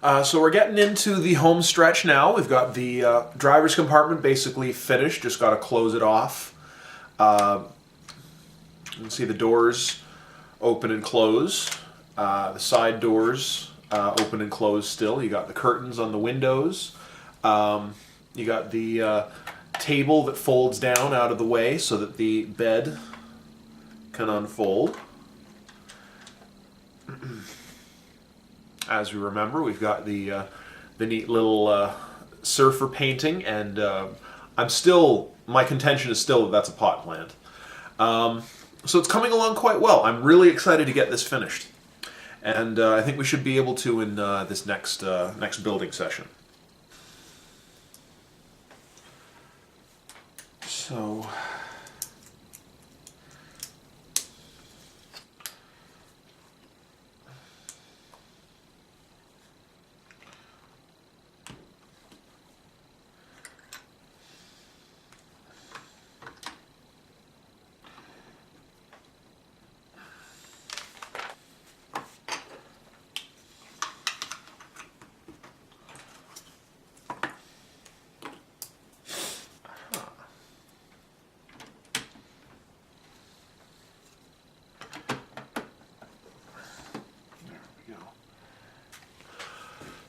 So we're getting into the home stretch now. We've got the driver's compartment basically finished, just got to close it off. You can see the doors open and close. The side doors open and close still. You got the curtains on the windows. You got the table that folds down out of the way so that the bed can unfold. As we remember, we've got the neat little surfer painting, and my contention is still that that's a pot plant. So it's coming along quite well. I'm really excited to get this finished, and I think we should be able to in this next building session. So.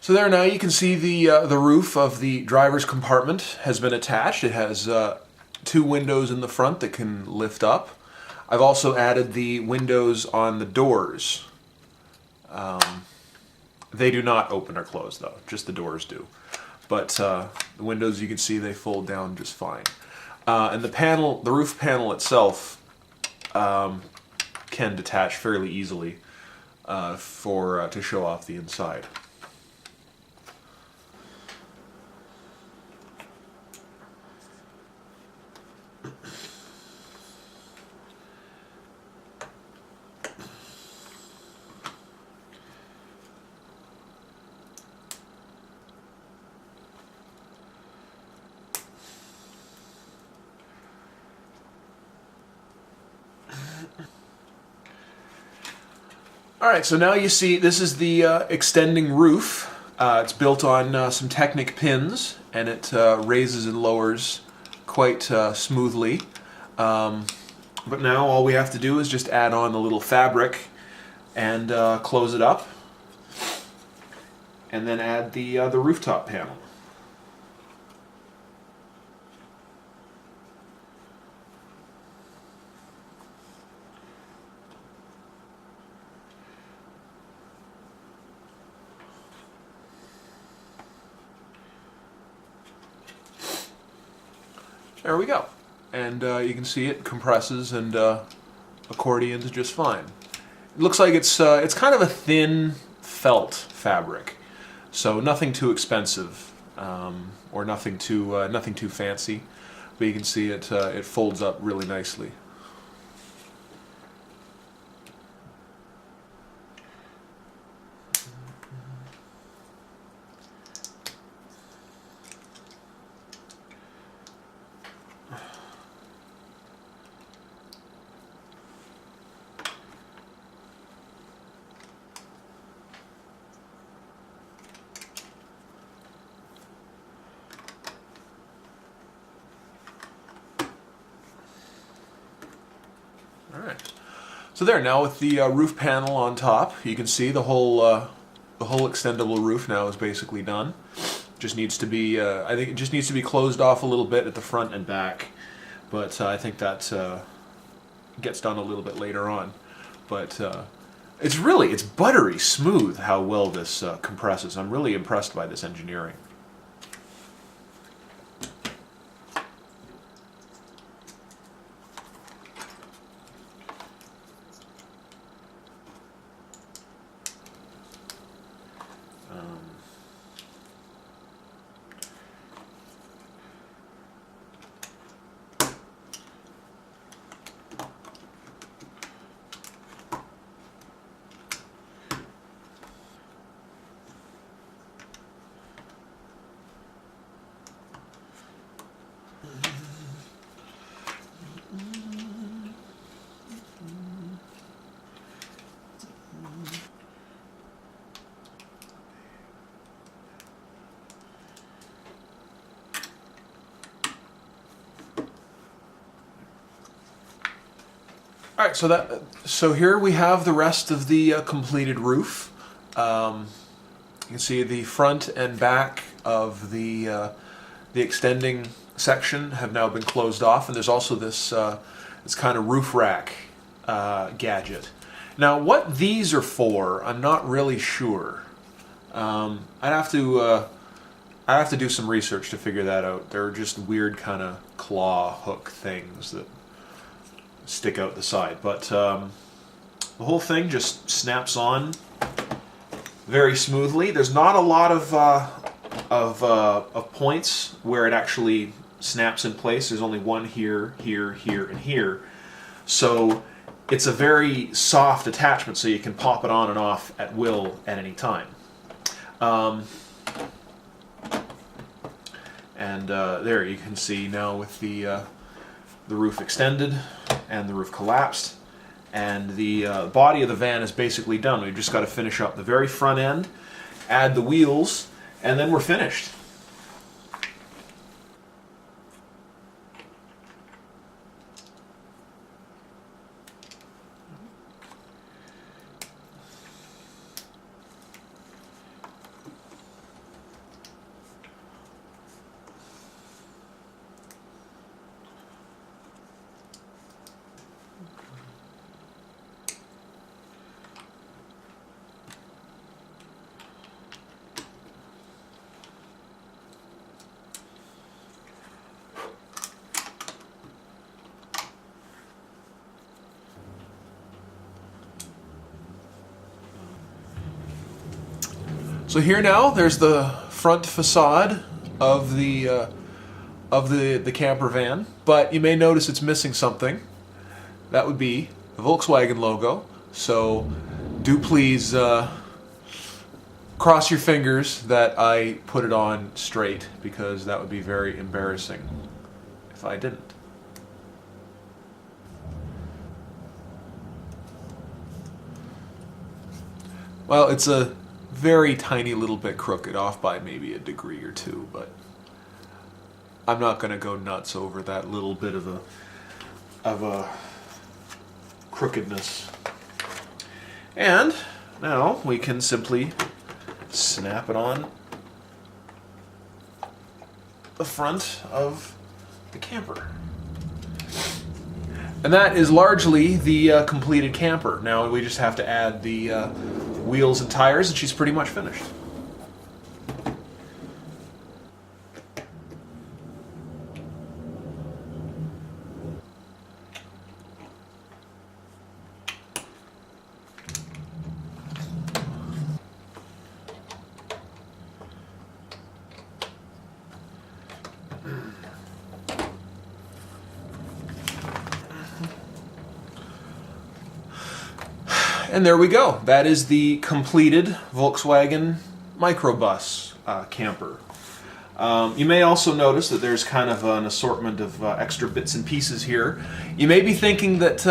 So there now you can see the roof of the driver's compartment has been attached. It has two windows in the front that can lift up. I've also added the windows on the doors. They do not open or close though, just the doors do. But the windows, you can see they fold down just fine. And the roof panel itself can detach fairly easily to show off the inside. Alright, so now you see this is the extending roof. It's built on some Technic pins, and it raises and lowers quite smoothly. But now all we have to do is just add on the little fabric and close it up, and then add the rooftop panel. There we go. And you can see it compresses and accordions just fine. It looks like it's kind of a thin felt fabric, so nothing too expensive or nothing too fancy. But you can see it folds up really nicely. Alright, so there, now with the roof panel on top, you can see the whole extendable roof now is basically done. Just needs to be, I think it just needs to be closed off a little bit at the front and back, but I think that gets done a little bit later on. But it's buttery smooth how well this compresses. I'm really impressed by this engineering. All right, so here we have the rest of the completed roof. You can see the front and back of the extending section have now been closed off, and there's also this kind of roof rack gadget. Now, what these are for, I'm not really sure. I'd have to do some research to figure that out. They're just weird kind of claw hook things that stick out the side, but the whole thing just snaps on very smoothly. There's not a lot of points where it actually snaps in place. There's only one here, here, here, and here. So it's a very soft attachment, so you can pop it on and off at will at any time. There you can see now with the roof extended and the roof collapsed, and the body of the van is basically done. We've just got to finish up the very front end, add the wheels, and then we're finished. So here now, there's the front facade of the camper van, but you may notice it's missing something. That would be the Volkswagen logo. So do please cross your fingers that I put it on straight, because that would be very embarrassing if I didn't. Well, it's a very tiny little bit crooked, off by maybe a degree or two, but I'm not going to go nuts over that little bit of a crookedness. And now we can simply snap it on the front of the camper. And that is largely the completed camper. Now we just have to add the wheels and tires, and she's pretty much finished. And there we go. That is the completed Volkswagen microbus camper. You may also notice that there's kind of an assortment of extra bits and pieces here. You may be thinking that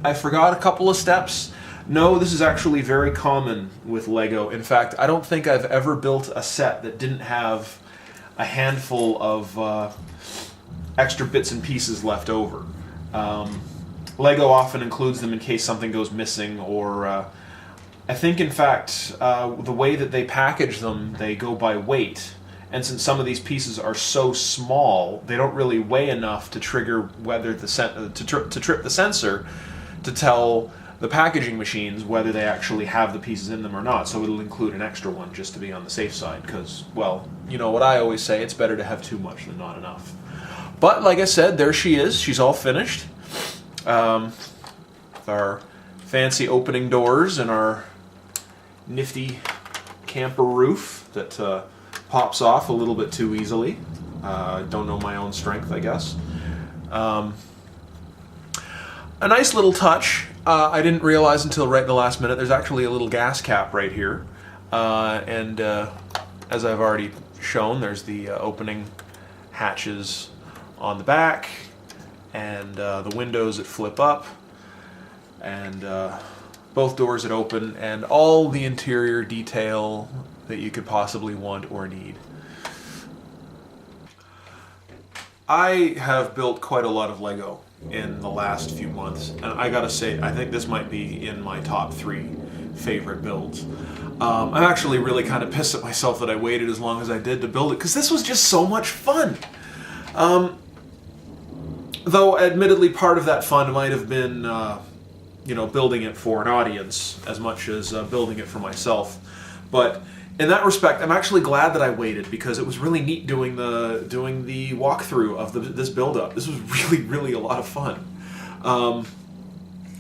I forgot a couple of steps. No, this is actually very common with Lego. In fact, I don't think I've ever built a set that didn't have a handful of extra bits and pieces left over. Lego often includes them in case something goes missing, or I think in fact the way that they package them, they go by weight, and since some of these pieces are so small, they don't really weigh enough to trigger whether to trip the sensor to tell the packaging machines whether they actually have the pieces in them or not. So it'll include an extra one just to be on the safe side, because, well, you know what I always say, it's better to have too much than not enough. But like I said, there she is. She's all finished. With our fancy opening doors and our nifty camper roof that pops off a little bit too easily. Don't know my own strength, I guess. A nice little touch. I didn't realize until right in the last minute, there's actually a little gas cap right here. And as I've already shown, there's the opening hatches on the back, and the windows that flip up, and both doors that open, and all the interior detail that you could possibly want or need. I have built quite a lot of Lego, in the last few months, and I gotta say, I think this might be in my top 3 favorite builds. I'm actually really kind of pissed at myself that I waited as long as I did to build it, because this was just so much fun. Though, admittedly, part of that fun might have been, building it for an audience as much as building it for myself. But in that respect, I'm actually glad that I waited, because it was really neat doing the walkthrough of this build-up. This was really, really a lot of fun.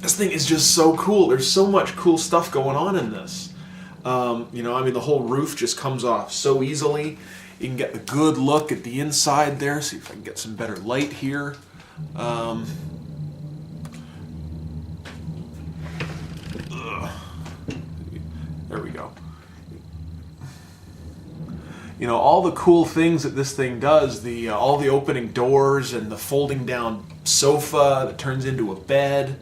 This thing is just so cool. There's so much cool stuff going on in this. The whole roof just comes off so easily. You can get a good look at the inside there. See if I can get some better light here. There we go. All the cool things that this thing does, all the opening doors and the folding down sofa that turns into a bed,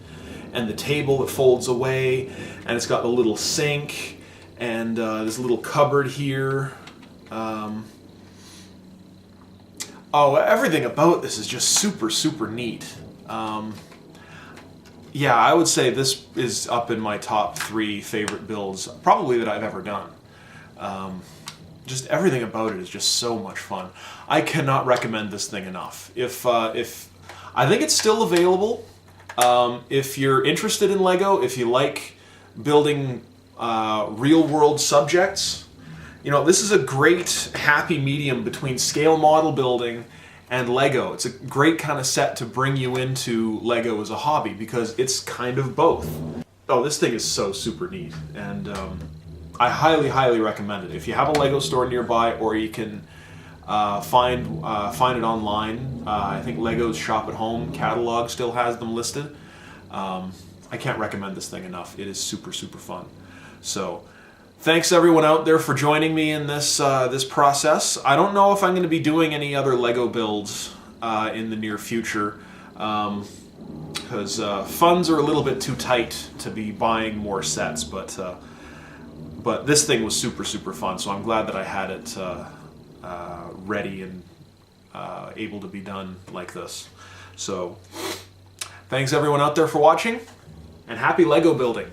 and the table that folds away, and it's got the little sink, and this little cupboard here. Everything about this is just super, super neat. Yeah, I would say this is up in my top 3 favorite builds, probably, that I've ever done. Just everything about it is just so much fun. I cannot recommend this thing enough. If I think it's still available. If you're interested in Lego, if you like building real-world subjects, this is a great happy medium between scale model building and Lego. It's a great kind of set to bring you into Lego as a hobby, because it's kind of both. Oh, this thing is so super neat, and I highly, highly recommend it. If you have a Lego store nearby, or you can find it online. I think Lego's Shop at Home catalog still has them listed. I can't recommend this thing enough. It is super, super fun. So, thanks everyone out there for joining me in this process. I don't know if I'm going to be doing any other Lego builds in the near future, because funds are a little bit too tight to be buying more sets. But this thing was super, super fun, so I'm glad that I had it ready and able to be done like this. So, thanks everyone out there for watching, and happy Lego building!